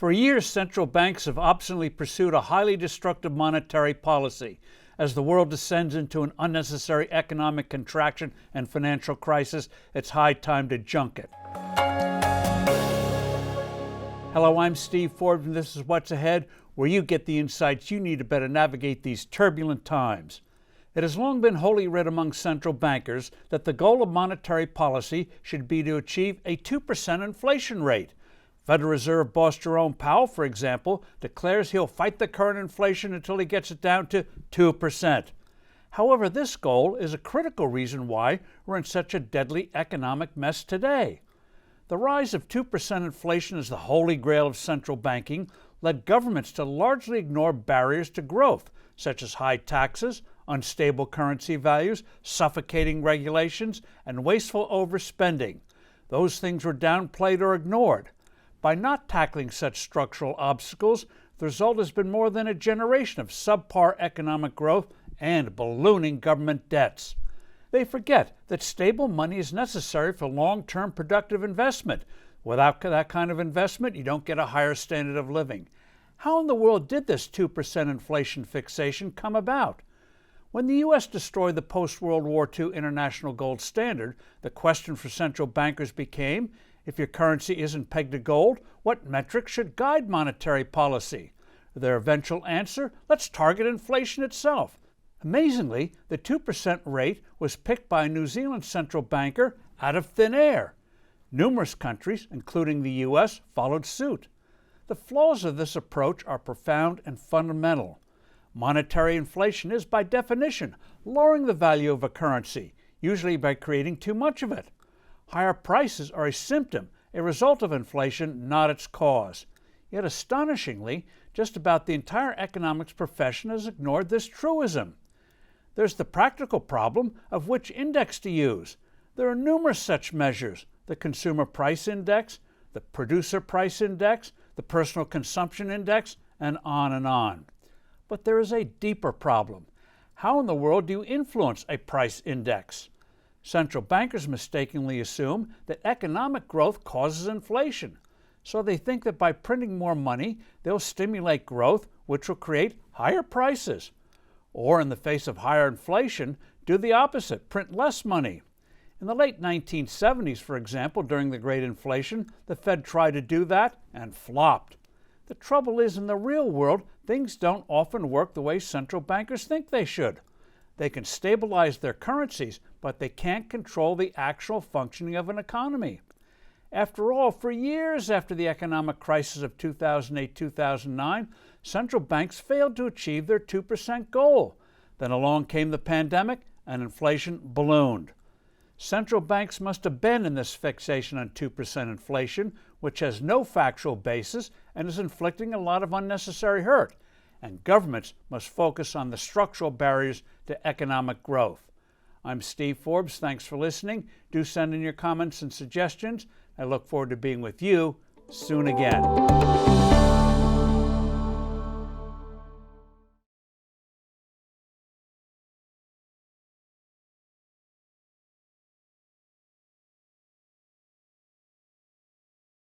For years, central banks have obstinately pursued a highly destructive monetary policy. As the world descends into an unnecessary economic contraction and financial crisis, it's high time to junk it. Hello, I'm Steve Forbes, and this is What's Ahead, where you get the insights you need to better navigate these turbulent times. It has long been wholly read among central bankers that the goal of monetary policy should be to achieve a 2% inflation rate. Federal Reserve boss Jerome Powell, for example, declares he'll fight the current inflation until he gets it down to 2%. However, this goal is a critical reason why we're in such a deadly economic mess today. The rise of 2% inflation as the holy grail of central banking led governments to largely ignore barriers to growth, such as high taxes, unstable currency values, suffocating regulations, and wasteful overspending. Those things were downplayed or ignored. By not tackling such structural obstacles, the result has been more than a generation of subpar economic growth and ballooning government debts. They forget that stable money is necessary for long-term productive investment. Without that kind of investment, you don't get a higher standard of living. How in the world did this 2% inflation fixation come about? When the U.S. destroyed the post-World War II international gold standard, the question for central bankers became, if your currency isn't pegged to gold, what metrics should guide monetary policy? Their eventual answer, let's target inflation itself. Amazingly, the 2% rate was picked by a New Zealand central banker out of thin air. Numerous countries, including the U.S., followed suit. The flaws of this approach are profound and fundamental. Monetary inflation is, by definition, lowering the value of a currency, usually by creating too much of it. Higher prices are a symptom, a result of inflation, not its cause. Yet astonishingly, just about the entire economics profession has ignored this truism. There's the practical problem of which index to use. There are numerous such measures: the Consumer Price Index, the Producer Price Index, the Personal Consumption Index, and on and on. But there is a deeper problem. How in the world do you influence a price index? Central bankers mistakenly assume that economic growth causes inflation. So they think that by printing more money, they'll stimulate growth, which will create higher prices. Or in the face of higher inflation, do the opposite, print less money. In the late 1970s, for example, during the Great Inflation, the Fed tried to do that and flopped. The trouble is, in the real world, things don't often work the way central bankers think they should. They can stabilize their currencies, but they can't control the actual functioning of an economy. After all, for years after the economic crisis of 2008-2009, central banks failed to achieve their 2% goal. Then along came the pandemic, and inflation ballooned. Central banks must abandon this fixation on 2% inflation, which has no factual basis and is inflicting a lot of unnecessary hurt. And governments must focus on the structural barriers to economic growth. I'm Steve Forbes. Thanks for listening. Do send in your comments and suggestions. I look forward to being with you soon again.